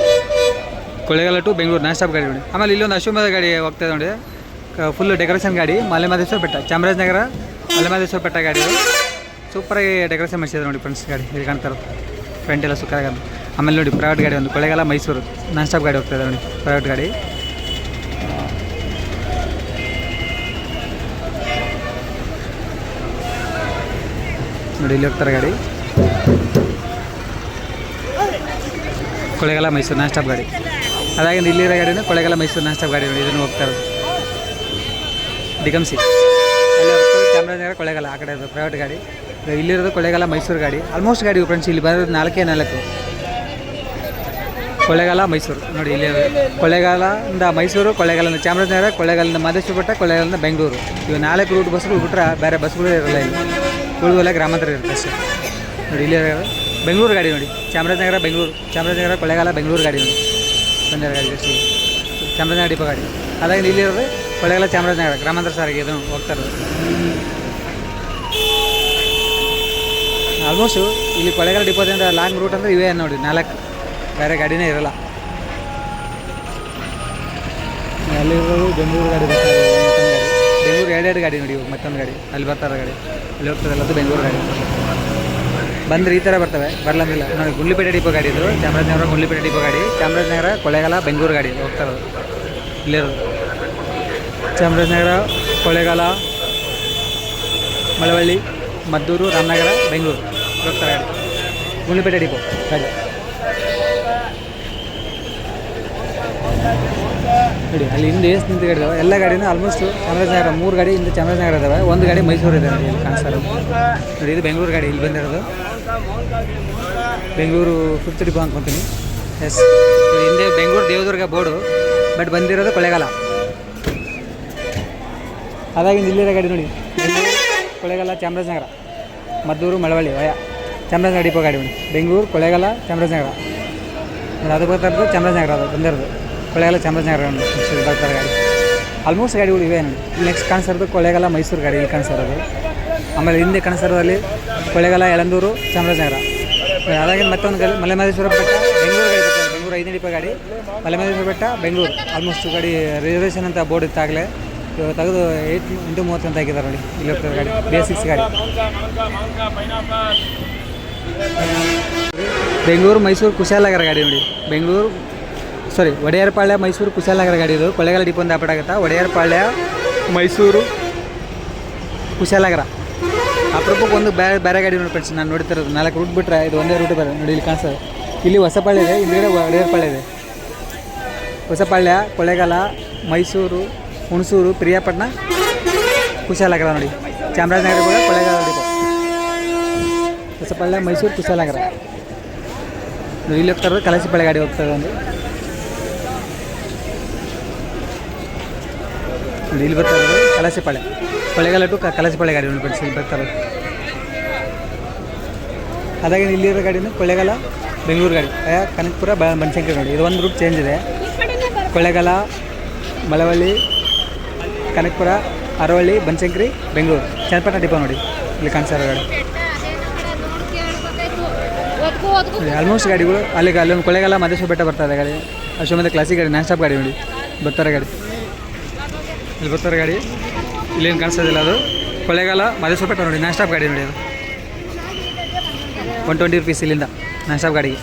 Kollegal to Bengaluru non stop ಗಾಡಿ ನೋಡಿ. ಆಮೇಲೆ ಇಲ್ಲೊಂದು ಅಶ್ವಮೇಧ ಗಾಡಿ ಹೋಗ್ತಾಯಿದೆ ನೋಡಿ. ಫುಲ್ ಡೆಕೋರೇಷನ್ ಗಾಡಿ. ಮಲೆಮಹದೇಶ್ವರ ಬೆಟ್ಟ, ಚಾಮರಾಜನಗರ ಮಲೆಮಹದೇಶ್ವರ ಬೆಟ್ಟ ಗಾಡಿ. ಸೂಪರಾಗಿ ಡೆಕೋರೇಷನ್ ಮಾಡಿಸಿದ್ರು ನೋಡಿ ಫ್ರೆಂಡ್ಸ್. ಗಾಡಿ ಇಲ್ಲಿ ಕಾಣ್ತಾ ಇರೋದು ಫ್ರಂಟ್ ಎಲ್ಲ ಸೂಪರಾಗಿ. ಆಮೇಲೆ ನೋಡಿ ಪ್ರೈವೇಟ್ ಗಾಡಿ ಒಂದು ಕೊಳ್ಳೇಗಾಲ ಮೈಸೂರು ನಾನ್ ಸ್ಟಾಪ್ ಗಾಡಿ ಹೋಗ್ತಾಯಿದೆ ನೋಡಿ ಪ್ರೈವೇಟ್ ಗಾಡಿ. ನೋಡಿ ಇಲ್ಲಿ ಹೋಗ್ತಾರೆ ಗಾಡಿ ಕೊಳ್ಳೇಗಾಲ ಮೈಸೂರು ನಾನ್ ಸ್ಟಾಪ್ ಗಾಡಿ. ಅದಾಗಿ ಇಲ್ಲಿರೋ ಗಾಡಿನ ಕೊಳ್ಳೇಗಾಲ ಮೈಸೂರು ನಾನ್ ಸ್ಟಾಪ್ ಗಾಡಿ ನೋಡಿ ಇದನ್ನು ಹೋಗ್ತಾ ಇರೋದು ಡಿಕಮ್ಸಿ. ಅಲ್ಲಿ ಹೋಗ್ತಾರೆ ಚಾಮರಾಜನಗರ ಕೊಳ್ಳೇಗಾಲ ಆ ಕಡೆ ಅದು ಪ್ರೈವೇಟ್ ಗಾಡಿ. ಇಲ್ಲಿರೋದು ಕೊಳ್ಳೇಗಾಲ ಮೈಸೂರು ಗಾಡಿ. ಆಲ್ಮೋಸ್ಟ್ ಗಾಡಿ ಫ್ರೆಂಡ್ಸ್ ಇಲ್ಲಿ ಬರೋದು 4 ಕೊಳ್ಳೇಗಾಲ ಮೈಸೂರು ನೋಡಿ ಇಲ್ಲಿ ಕೊಳ್ಳೇಗಾಲದಿಂದ ಮೈಸೂರು, ಕೊಳ್ಳೇಗಾಲದಿಂದ ಚಾಮರಾಜನಗರ, ಕೊಳ್ಳೇಗಾಲದಿಂದ ಮಹದೇಶ್ವರ ಬೆಟ್ಟ, ಕೊಳ್ಳೇಗಾಲದಿಂದ ಬೆಂಗಳೂರು. ಇವು 4 ರೂಟ್ ಬಸ್ಗಳು ಬಿಟ್ಟರೆ ಬೇರೆ ಬಸ್ಗಳು ಇರಲ್ಲ ಇಲ್ಲಿ. ಉಳಿದೆಲ್ಲ ಗ್ರಾಮಾಂತರ ಇರುತ್ತೆ ಅಷ್ಟೇ ನೋಡಿ. ಇಲ್ಲಿ ಬೆಂಗಳೂರು ಗಾಡಿ ನೋಡಿ ಚಾಮರಾಜನಗರ ಬೆಂಗಳೂರು, ಚಾಮರಾಜನಗರ ಕೊಳ್ಳೇಗಾಲ ಬೆಂಗಳೂರು ಗಾಡಿ ನೋಡಿ ಬಂದಿರೋ ಗಾಡಿ ಅಷ್ಟೇ. ಚಾಮರಾಜನಗರ ಡಿಪೋ ಗಾಡಿ. ಅದಾಗಿ ಇಲ್ಲಿರೋದು ಕೊಳ್ಳೇಗಾಲ ಚಾಮರಾಜನಗರ ಗ್ರಾಮಾಂತರ ಸಾರಿಗೆ ಇದನ್ನು ಹೋಗ್ತಾ ಇರೋದು. ಆಲ್ಮೋಸ್ಟು ಇಲ್ಲಿ ಕೊಳ್ಳೇಗಾಲ ಡಿಪೋದಿಂದ ಲಾಂಗ್ ರೂಟ್ ಅಂದರೆ ಇವೇ ನೋಡಿ 4, ಬೇರೆ ಗಾಡಿನೇ ಇರೋಲ್ಲ. ಅಲ್ಲಿರೋದು ಬೆಂಗಳೂರು ಗಾಡಿ ಬರ್ತಾರೆ ಮತ್ತೊಂದು ಗಾಡಿ. ಬೆಂಗಳೂರು 2 ಗಾಡಿ ನೋಡಿ ಮತ್ತೊಂದು ಗಾಡಿ ಅಲ್ಲಿ ಬರ್ತಾರೆ ಗಾಡಿ. ಅಲ್ಲಿ ಹೋಗ್ತದಲ್ಲ ಅದು ಬೆಂಗಳೂರು ಗಾಡಿ. ಬಂದರೆ ಈ ಥರ ಬರ್ತವೆ, ಬರಲಂಗಿಲ್ಲ ನೋಡಿ. ಗುಂಡ್ಲುಪೇಟೆ ಡಿಪೋ ಗಾಡಿ ಇದು ಚಾಮರಾಜನಗರ ಗುಂಡ್ಲುಪೇಟೆ ಡಿಪೋ ಗಾಡಿ. ಚಾಮರಾಜನಗರ ಕೊಳ್ಳೇಗಾಲ ಬೆಂಗಳೂರು ಗಾಡಿ ಹೋಗ್ತಾ ಇರೋದು. ಇಲ್ಲಿರೋದು ಚಾಮರಾಜನಗರ ಕೊಳ್ಳೇಗಾಲ ಮಳವಳ್ಳಿ ಮದ್ದೂರು ರಾಮನಗರ ಬೆಂಗಳೂರು ಹೋಗ್ತಾರೆ ಗಾಡಿ. ಗುಂಡ್ಲುಪೇಟೆ ಡಿಪೋ ಗಾಡಿ ನೋಡಿ. ಅಲ್ಲಿ ಹಿಂದೆ ಎಷ್ಟು ನಿಂತು ಗಾಡಿ ಇದಾವೆ ಎಲ್ಲ ಗಾಡಿನೂ ಆಲ್ಮೋಸ್ಟ್ ಚಾಮರಾಜನಗರ 3 ಗಾಡಿ ಹಿಂದೆ ಚಾಮರಾಜನಗರ ಇದ್ದಾವೆ. 1 ಗಾಡಿ ಮೈಸೂರು ಇದೆ ನೋಡಿ ಇಲ್ಲಿ ಕಾಣಿಸೋದು ನೋಡಿ. ಇದು ಬೆಂಗಳೂರು ಗಾಡಿ ಇಲ್ಲಿ ಬಂದಿರೋದು. Bengaluru 5th depot ಅಂದ್ಕೊತೀನಿ. ಎಸ್ ಹಿಂದೆ ಬೆಂಗಳೂರು ದೇವದುರ್ಗ ಬೋರ್ಡು ಬಟ್ ಬಂದಿರೋದು ಕೊಳ್ಳೇಗಾಲ. ಅದಾಗಿ ಇಲ್ಲಿರೋ ಗಾಡಿ ನೋಡಿ ಕೊಳ್ಳೇಗಾಲ ಚಾಮರಾಜನಗರ ಮದ್ದೂರು ಮಳವಳ್ಳಿ ವಯ ಚಾಮರಾಜನಗರ ಡಿಪೋ ಗಾಡಿ ನೋಡಿ. ಬೆಂಗಳೂರು ಕೊಳ್ಳೇಗಾಲ ಚಾಮರಾಜನಗರ ಅದು ಬರ್ತಾ ಇರೋದು ಚಾಮರಾಜನಗರ ಅದು ಬಂದಿರೋದು ಕೊಳ್ಳೇಗಾಲ ಚಾಮರಾಜನಗರ ಬರ್ತಾರೆ ಗಾಡಿ. ಆಲ್ಮೋಸ್ಟ್ ಗಾಡಿಗಳು ಇವೆ ನೋಡಿ. ಇಲ್ಲಿ ನೆಕ್ಸ್ಟ್ ಕಾಣಿಸಿರೋದು ಕೊಳ್ಳೇಗಾಲ ಮೈಸೂರು ಗಾಡಿ ಇಲ್ಲಿ ಕಾಣಿಸಿರೋದು. ಆಮೇಲೆ ಹಿಂದೆ ಕಾಣಿಸಿರೋದಲ್ಲಿ ಕೊಳ್ಳೇಗಾಲ ಯಳಂದೂರು ಚಾಮರಾಜನಗರ. ಅದಾಗಿ ಮತ್ತೊಂದು ಗಾಡಿ ಮಲೆಮಹದೇಶ್ವರ ಬೆಟ್ಟ ಬೆಂಗಳೂರು ಗಾಡಿ ಬರ್ತದೆ. ಬೆಂಗಳೂರು 5ನೇ ಡಿಪೋ ಗಾಡಿ ಮಲೆಮಹದೇಶ್ವರ ಬೆಟ್ಟ ಬೆಂಗಳೂರು. ಆಲ್ಮೋಸ್ಟ್ ಗಾಡಿ ರಿಸರ್ವೇಷನ್ ಅಂತ ಬೋರ್ಡ್ ಇತ್ತಾಗಲೇ ತೆಗೆದು 8:30 ಅಂತ ಹಾಕಿದ್ದಾರೆ ನೋಡಿ. ಇಲ್ಲಿ ಹೋಗ್ತದೆ ಗಾಡಿ ಬೇಸಿಕ್ಸ್ ಗಾಡಿ. ಬೆಂಗಳೂರು ಮೈಸೂರು ಕುಶಾಲನಗರ ಗಾಡಿ ನೋಡಿ. ಬೆಂಗಳೂರು ಒಡೆಯರ್ಪಾಳ್ಯ ಮೈಸೂರು ಕುಶಾಲನಗರ ಗಾಡಿ ಇದು ಕೊಳ್ಳೇಗಾಲ ಡಿಪೋಯಿಂದ ಆಪರೇಟ್ ಆಗುತ್ತಾ. ಒಡೆಯರ್ಪಾಳ್ಯ ಮೈಸೂರು ಕುಶಾಲನಗರ ಅಪರೂಪಕ್ಕೆ ಒಂದು ಬೇರೆ ಗಾಡಿ ನೋಡಿ ಫ್ರೆಂಡ್ಸ್. ನಾನು ನೋಡ್ತಿರೋದು 4 ರೂಟ್ ಬಿಟ್ಟರೆ ಇದು ಒಂದೇ ರೂಟ್ ಬರೋದು ನೋಡಿ. ಇಲ್ಲಿ ಕಾಣಿಸೋದು ಇಲ್ಲಿ ಹೊಸಪಾಳ್ಯ ಇದೆ, ಇಲ್ಲಿ ಒಡೆಯರ್ಪಾಳ್ಯ ಇದೆ. ಹೊಸಪಾಳ್ಯ ಕೊಳ್ಳೇಗಾಲ ಮೈಸೂರು ಹುಣಸೂರು ಪ್ರಿಯಾಪಟ್ಟಣ ಕುಶಾಲನಗರ ನೋಡಿ. ಚಾಮರಾಜನಗರ ಕೂಡ ಕೊಳ್ಳೇಗಾಲ ಡಿಪೋ. ಹೊಸಪಾಳ್ಯ ಮೈಸೂರು ಕುಶಾಲನಗರ ನೋಡಿ. ಇಲ್ಲಿ ಹೋಗ್ತಾ ಇರೋದು ಕಲಸಿಪಾಳ್ಯ ಗಾಡಿ ಹೋಗ್ತದೆ ಒಂದು ನೋಡಿ. ಇಲ್ಲಿ ಬರ್ತಾ ಇರೋದು ಕಲಸಿಪಾಳ್ಯ ಕೊಳ್ಳೇಗಾಲ ಟು ಕಲಸಿಪಾಳ್ಯ ಗಾಡಿ ನೋಡಿ ಫ್ರೆಂಡ್ಸ್. ಇಲ್ಲಿ ಬರ್ತಾ ಇರೋದು. ಅದಾಗಿ ಇಲ್ಲಿರೋ ಗಾಡಿನೂ ಕೊಳ್ಳೇಗಾಲ ಬೆಂಗಳೂರು ಗಾಡಿ ಕನಕಪುರ ಬನಶಂಕರಿ ನೋಡಿ. ಇದು ಒಂದು ರೂಟ್ ಚೇಂಜ್ ಇದೆ. ಕೊಳ್ಳೇಗಾಲ ಮಳವಳ್ಳಿ ಕನಕಪುರ ಅರವಳ್ಳಿ ಬನಶಂಕರಿ ಬೆಂಗಳೂರು ಚನ್ನಪಟ್ಟಣ ಡಿಪೋ ನೋಡಿ. ಇಲ್ಲಿ ಕಾಣಿಸೋ ಗಾಡಿ ಆಲ್ಮೋಸ್ಟ್ ಗಾಡಿಗಳು ಅಲ್ಲೊಂದು ಕೊಳ್ಳೇಗಾಲ ಮಹದೇಶ್ವರ ಬೆಟ್ಟ ಬರ್ತಾರೆ ಗಾಡಿ. ಅಶ್ವಮೇಧ ಕ್ಲಾಸಿಕ್ ಗಾಡಿ ನಾನ್ ಸ್ಟಾಪ್ ಗಾಡಿ ನೋಡಿ ಬರ್ತಾರೆ ಗಾಡಿ. ಇಲ್ಲಿ ಬರ್ತಾರೆ ಗಾಡಿ. ಇಲ್ಲೇನು ಕಾಣಿಸೋದಿಲ್ಲ ಅದು ಕೊಳ್ಳೇಗಾಲ ಮಹದೇಶ್ವರ ಬೆಟ್ಟ ನೋಡಿ. ನಾನ್ ಸ್ಟಾಪ್ ಗಾಡಿ ನೋಡಿ. ಅದು 120 ರೂಪೀಸ್ ಇಲ್ಲಿಂದ ನಾನ್ ಸ್ಟಾಪ್ ಗಾಡಿಗೆ.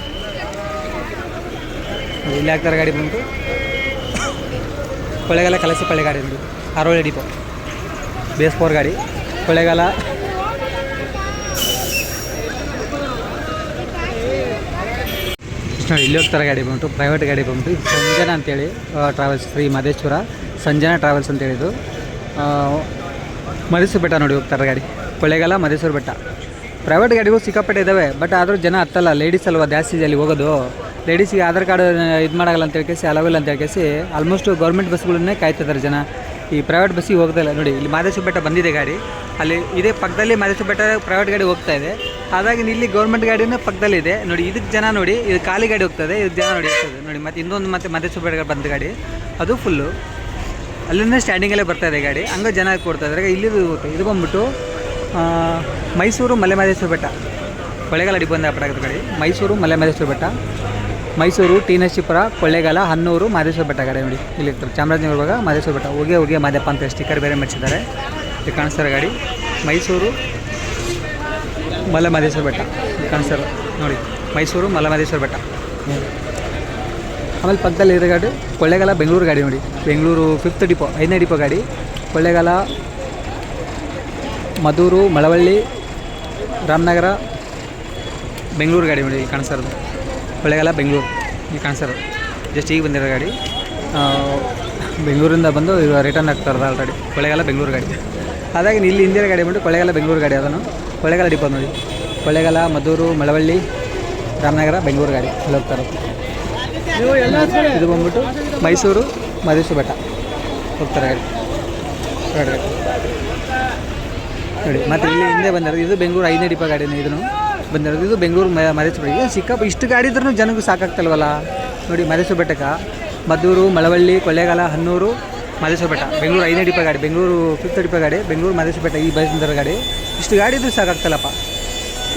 ಇಲ್ಲಿ ಹಾಕ್ತಾರೆ ಗಾಡಿ ಬಂದು ಕೊಳ್ಳೇಗಾಲ ಕಲಸಿಪಾಳ್ಯ ಗಾಡಿ ನೋಡಿ. ಅರವಳ್ಳಿ ಡಿಪೋ ಬೇಸ್ 4 ಗಾಡಿ ಕೊಳ್ಳೇಗಾಲ ನೋಡಿ. ಇಲ್ಲಿ ಹೋಗ್ತಾರೆ ಗಾಡಿ ಬಂತು ಪ್ರೈವೇಟ್ ಗಾಡಿ ಬಂತು. ಇದು ಸಂಜನಾ ಅಂತೇಳಿ ಟ್ರಾವೆಲ್ಸ್ ಶ್ರೀ ಮಹದೇಶ್ವರ ಸಂಜನಾ ಟ್ರಾವೆಲ್ಸ್ ಅಂತೇಳಿದು ಮಹದೇಶ್ವರ ಬೆಟ್ಟ ನೋಡಿ ಹೋಗ್ತಾರೆ ಗಾಡಿ. ಕೊಳ್ಳೇಗಾಲ ಮಹದೇಶ್ವರ ಬೆಟ್ಟ ಪ್ರೈವೇಟ್ ಗಾಡಿಗಳು ಸಿಕ್ಕಾಪಟ್ಟೆ ಇದ್ದಾವೆ. ಬಟ್ ಆದರೂ ಜನ ಹತ್ತಲ್ಲ. ಲೇಡೀಸ್ ಅಲ್ವಾ ಜಾಸ್ತಿ ಅಲ್ಲಿ ಹೋಗೋದು. ಲೇಡೀಸಿಗೆ ಆಧಾರ್ ಕಾರ್ಡ್ ಇದು ಮಾಡೋಲ್ಲ ಅಂತ ಹೇಳ್ಕೇಸಿ ಅಲವಿಲ್ಲ ಅಂತ ಹೇಳ್ಕೇಸಿ ಆಲ್ಮೋಸ್ಟ್ ಗೌರ್ಮೆಂಟ್ ಬಸ್ಗಳನ್ನೇ ಕಾಯ್ತಿದ್ದಾರೆ ಜನ. ಈ ಪ್ರೈವೇಟ್ ಬಸ್ಸಿಗೆ ಹೋಗ್ತಾಯಿಲ್ಲ ನೋಡಿ. ಇಲ್ಲಿ ಮಹದೇಶ್ವರ ಬೆಟ್ಟ ಬಂದಿದೆ ಗಾಡಿ. ಅಲ್ಲಿ ಇದೇ ಪಕ್ಕದಲ್ಲಿ ಮಹದೇಶ್ವರ ಬೆಟ್ಟ ಪ್ರೈವೇಟ್ ಗಾಡಿ ಹೋಗ್ತಾ ಇದೆ. ಹಾಗಾಗಿ ಇಲ್ಲಿ ಗೌರ್ಮೆಂಟ್ ಗಾಡಿನೂ ಪಕ್ಕದಲ್ಲಿದೆ ನೋಡಿ. ಇದಕ್ಕೆ ಜನ ನೋಡಿ ಇದು ಖಾಲಿ ಗಾಡಿ ಹೋಗ್ತದೆ. ಇದು ಜನ ನೋಡಿ ಹೋಗ್ತದೆ ನೋಡಿ. ಮತ್ತು ಇನ್ನೊಂದು ಮತ್ತೆ ಮಹದೇಶ್ವರ ಬೆಟ್ಟ ಬಂದ ಗಾಡಿ ಅದು ಫುಲ್ಲು ಅಲ್ಲಿಂದ ಸ್ಟ್ಯಾಂಡಿಂಗಲ್ಲೇ ಬರ್ತಾಯಿದೆ ಗಾಡಿ. ಹಂಗೆ ಜನ ಕೊಡ್ತಾ ಇದ್ದಾರೆ. ಇಲ್ಲಿದು ಇದು ಬಂದ್ಬಿಟ್ಟು ಮೈಸೂರು ಮಲೆಮಹದೇಶ್ವರ ಬೆಟ್ಟ ಕೊಳ್ಳೇಗಾಲ ಡಿಪೋಯಿಂದ ಆಪರೇಟ್ ಗಾಡಿ. ಮೈಸೂರು ಮಲೆಮಹದೇಶ್ವರ ಬೆಟ್ಟ ಮೈಸೂರು ಟಿ ನರಸೀಪುರ ಕೊಳ್ಳೇಗಾಲ ಹನ್ನೂರು ಮಹದೇಶ್ವರ ಬೆಟ್ಟ ಗಾಡಿ ನೋಡಿ. ಇಲ್ಲಿ ಇರ್ತಾರೆ ಚಾಮರಾಜನಗರ ಇವಾಗ ಮಹದೇಶ್ವರ ಬೆಟ್ಟ ಹೋಗಿ ಮಾದಪ್ಪ ಅಂತ ಸ್ಟಿಕ್ಕರ್ ಬೇರೆ ಮಾಡಿಸಿದ್ದಾರೆ. ಇಲ್ಲಿ ಕಾಣಿಸ್ತಾರೆ ಗಾಡಿ ಮೈಸೂರು ಮಲೆಮಹದೇಶ್ವರ ಬೆಟ್ಟ ಇಲ್ಲಿ ಕಾಣಿಸ್ತಾರೆ ನೋಡಿ. ಮೈಸೂರು ಮಲೆಮಹದೇಶ್ವರ ಬೆಟ್ಟ ಆಮೇಲೆ ಪಕ್ಕದಲ್ಲಿ ಇರೋ ಗಾಡಿ ಕೊಳ್ಳೇಗಾಲ ಬೆಂಗಳೂರು ಗಾಡಿ ನೋಡಿ, ಬೆಂಗಳೂರು 5th ಡಿಪೋ 5ನೇ ಡಿಪೋ ಗಾಡಿ. ಕೊಳ್ಳೇಗಾಲ, ಮಧೂರು, ಮಳವಳ್ಳಿ, ರಾಮನಗರ, ಬೆಂಗಳೂರು ಗಾಡಿ ನೋಡಿ ಕಾಣಿಸೋದು. ಕೊಳ್ಳೇಗಾಲ ಬೆಂಗಳೂರು ಈಗ ಕಾಣಿಸೋದು, ಜಸ್ಟ್ ಈಗ ಬಂದಿರೋ ಗಾಡಿ. ಬೆಂಗಳೂರಿಂದ ಬಂದು ಈಗ ರಿಟರ್ನ್ ಆಗ್ತಾರದು ಆಲ್ರೆಡಿ. ಕೊಳ್ಳೇಗಾಲ ಬೆಂಗಳೂರು ಗಾಡಿ. ಹಾಗಾಗಿ ಇಲ್ಲಿ ಹಿಂದಿನ ಗಾಡಿ ಬಂದು ಕೊಳ್ಳೇಗಾಲ ಬೆಂಗಳೂರು ಗಾಡಿ. ಅದನ್ನು ಕೊಳ್ಳೇಗಾಲ ಡಿಪೋ ನೋಡಿ, ಕೊಳ್ಳೇಗಾಲ, ಮಧೂರು, ಮಳವಳ್ಳಿ, ರಾಮನಗರ, ಬೆಂಗಳೂರು ಗಾಡಿ ಅಲ್ಲಿ ಹೋಗ್ತಾರೆ. ಇದು ಬಂದ್ಬಿಟ್ಟು ಮೈಸೂರು, ಮಹದೇಶ್ವರ ಬೆಟ್ಟ ಹೋಗ್ತಾರೆ ಗಾಡಿ ನೋಡಿ. ಮತ್ತು ಇಲ್ಲಿ ಹಿಂದೆ ಬಂದಿರೋದು ಇದು ಬೆಂಗಳೂರು 5ನೇ ಡಿಪೋ ಗಾಡಿನೇ ಇದನ್ನು ಬಂದಿರೋದು. ಇದು ಬೆಂಗಳೂರು ಮಹದೇಶ್ವರ ಬೆಟ್ಟ. ಸಿಕ್ಕಪ್ಪ ಇಷ್ಟು ಗಾಡಿ ಇದ್ರೂ ಜನಕ್ಕೆ ಸಾಕಾಗ್ತಲ್ವಲ್ಲ ನೋಡಿ. ಮಹದೇಶ್ವರ ಬೆಟ್ಟಕ್ಕೆ ಮದ್ದೂರು, ಮಳವಳ್ಳಿ, ಕೊಳ್ಳೇಗಾಲ, ಹನ್ನೂರು, ಮಹದೇಶ್ವರ ಬೆಟ್ಟ, ಬೆಂಗಳೂರು 5ನೇ ಡಿಪೋ ಗಾಡಿ, ಬೆಂಗಳೂರು 5th ಡಿಪೋ ಗಾಡಿ, ಬೆಂಗಳೂರು ಮಹದೇಶ್ವರ ಬೆಟ್ಟ ಈ ಬಂದಿರೋ ಗಾಡಿ. ಇಷ್ಟು ಗಾಡಿ ಇದ್ರೂ ಸಾಕಾಗ್ತಲ್ಲಪ್ಪ.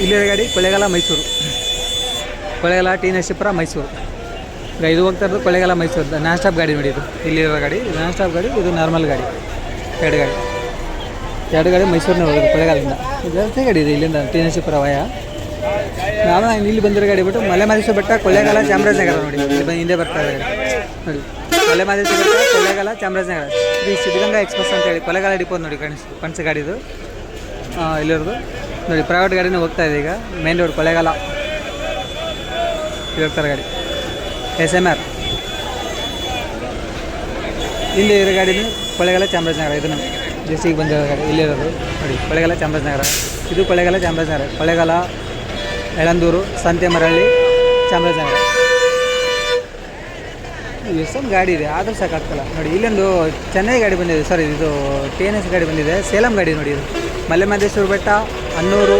ಇಲ್ಲಿರೋ ಗಾಡಿ ಕೊಳ್ಳೇಗಾಲ ಮೈಸೂರು, ಕೊಳ್ಳೇಗಾಲ ಟಿ ನರಸೀಪುರ ಮೈಸೂರು. ಈಗ ಇದು ಹೋಗ್ತಾ ಇರೋದು ಕೊಳ್ಳೇಗಾಲ ಮೈಸೂರು ನಾನ್ ಸ್ಟಾಪ್ ಗಾಡಿ ನೋಡಿ. ಇದು ಇಲ್ಲಿರೋ ಗಾಡಿ ನಾನ್ ಸ್ಟಾಪ್ ಗಾಡಿ, ಇದು ನಾರ್ಮಲ್ ಗಾಡಿ. ಎರಡು ಗಾಡಿ ಮೈಸೂರಿನ ಹೋಗೋದು ಕೊಳ್ಳೇಗಾಲದಿಂದ. ಜಾಸ್ತಿ ಗಾಡಿ ಇದೆ ಇಲ್ಲಿಂದ ಟಿ ನರಸೀಪುರ ವಯ. ನಾನು ಇಲ್ಲಿ ಬಂದಿರೋ ಗಾಡಿ ಬಿಟ್ಟು ಮಲೆ ಮಹದೇಶ್ವರ ಬೆಟ್ಟ, ಕೊಳ್ಳೇಗಾಲ, ಚಾಮರಾಜನಗರ ನೋಡಿ. ಇಲ್ಲಿ ಹಿಂದೆ ಬರ್ತಾ ಇದೆ ನೋಡಿ. ಮಲೆ ಮಹದೇಶ್ವರ ಬೆಟ್ಟ, ಕೊಳ್ಳೇಗಾಲ, ಚಾಮರಾಜನಗರ. ಇದು ಸಿದ್ಧಗಂಗಾ ಎಕ್ಸ್ಪ್ರೆಸ್ ಅಂತ ಹೇಳಿ ಕೊಳ್ಳೇಗಾಲ ಡಿಪೋ ನೋಡಿ ಕಣ್ಸ ಗಾಡಿ ಇದು. ಇಲ್ಲಿರೋದು ನೋಡಿ, ಪ್ರೈವೇಟ್ ಗಾಡಿನೂ ಹೋಗ್ತಾ ಇದೆ ಈಗ ಮೇನ್ ರೋಡ್ ಕೊಳ್ಳೇಗಾಲ. ಇಲ್ಲಿ ಹೋಗ್ತಾರೆ ಗಾಡಿ SMR. ಇಲ್ಲಿ ಇರೋ ಗಾಡಿನೂ ಕೊಳ್ಳೇಗಾಲ, ಚಾಮರಾಜನಗರ. ಇದನ್ನು ಜಸ್ಟ್ ಈಗ ಬಂದಿರೋ ಗಾಡಿ ಇಲ್ಲಿರೋದು ನೋಡಿ, ಕೊಳ್ಳೇಗಾಲ, ಚಾಮರಾಜನಗರ. ಇದು ಕೊಳ್ಳೇಗಾಲ, ಚಾಮರಾಜನಗರ. ಕೊಳ್ಳೇಗಾಲ, ಯಳಂದೂರು, ಸಂತೆಮರಳ್ಳಿ, ಚಾಮರಾಜನಗರ. ಎಷ್ಟೊಂದು ಗಾಡಿ ಇದೆ ಆದರೂ ಸಾಕಾಗ್ತಲ್ಲ ನೋಡಿ. ಇಲ್ಲೊಂದು ಚೆನ್ನೈ ಗಾಡಿ ಬಂದಿದೆ, ಸರ್ ಇದು TNS ಗಾಡಿ ಬಂದಿದೆ. ಸೇಲಂ ಗಾಡಿ ನೋಡಿ. ಇದು ಮಲೆ ಮಹದೇಶ್ವರ ಬೆಟ್ಟ, ಹನ್ನೂರು,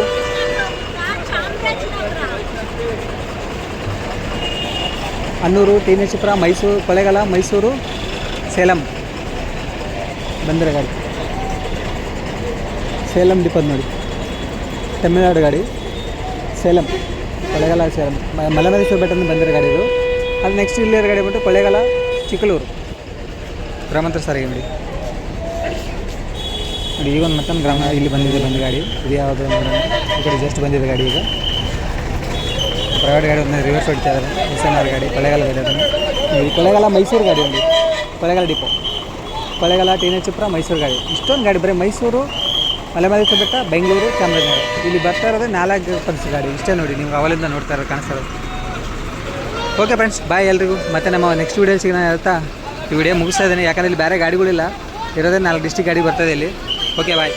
ಟಿ ನರಸೀಪುರ, ಮೈಸೂರು, ಕೊಳ್ಳೇಗಾಲ, ಮೈಸೂರು, ಸೇಲಂ ಬಂದಿರೋ ಗಾಡಿ. ಸೇಲಂ ಡಿಪೋದು ನೋಡಿ, ತಮಿಳ್ನಾಡು ಗಾಡಿ. ಸೇಲಂ, ಕೊಳ್ಳೇಗಾಲ, ಸೇಲಂ, ಮಲೆ ಮಹದೇಶ್ವರ ಬೆಟ್ಟದಿಂದ ಬಂದಿರೋ ಗಾಡಿ ಇದು. ಅದು ನೆಕ್ಸ್ಟ್ ಇಲ್ಲಿರೋ ಗಾಡಿ ಬಿಟ್ಟು ಕೊಳ್ಳೇಗಾಲ, ಚಿಕ್ಕಲೂರು ಗ್ರಾಮಾಂತರ ಸಾರಿಗೆ ನೋಡಿ. ಈಗೊಂದು ಮತ್ತೊಂದು ಗ್ರಾಮ ಇಲ್ಲಿ ಬಂದ ಗಾಡಿ. ಇದು ಯಾವುದು ಈ ಕಡೆ ಜಸ್ಟ್ ಬಂದಿದೆ ಗಾಡಿ. ಈಗ ಪ್ರೈವೇಟ್ ಗಾಡಿ ಒಂದು ರಿವರ್ಸ್ ಹೊಡಿತಾ ಇದ್ದಾರೆ. SMR ಗಾಡಿ, ಕೊಳ್ಳೇಗಾಲ ಗಾಡಿ. ಅದನ್ನು ಈ ಕೊಳ್ಳೇಗಾಲ ಮೈಸೂರು ಗಾಡಿ ನೋಡಿ, ಕೊಳ್ಳೇಗಾಲ ಡಿಪೋ, ಕೊಳ್ಳೇಗಾಲ, ಟಿ ನರಸೀಪುರ, ಮೈಸೂರು ಗಾಡಿ. ಇಷ್ಟೊಂದು ಗಾಡಿ ಬರೀ ಮೈಸೂರು, ಮಲೆ ಮಹದೇಶ್ವರ ಬೆಟ್ಟ, ಬೆಂಗಳೂರು, ಚಾಮರಾಜನಗರ. ಇಲ್ಲಿ ಬರ್ತಾ ಇರೋದೇ 4 ಪನ್ಸ್ ಗಾಡಿ ಇಷ್ಟೇ ನೋಡಿ. ನೀವು ಅವಲಿಂದ ನೋಡ್ತಾ ಇರೋದು ಕಾಣಿಸ್ತಾ ಇರೋದು. ಓಕೆ ಫ್ರೆಂಡ್ಸ್, ಬಾಯ್ ಎಲ್ರಿಗೂ. ಮತ್ತು ನಮ್ಮ ನೆಕ್ಸ್ಟ್ ವೀಡಿಯೋ ಸಿಗೋಣ ಹೇಳ್ತಾ ಈ ವಿಡಿಯೋ ಮುಗಿಸ್ತಾ ಇದ್ದೀನಿ. ಯಾಕಂದರೆ ಇಲ್ಲಿ ಬೇರೆ ಗಾಡಿಗಳಿಲ್ಲ, ಇರೋದೇ 4 ಡಿಸ್ಟಿಕ್ ಗಾಡಿ ಬರ್ತದೆ ಇಲ್ಲಿ. ಓಕೆ ಬಾಯ್.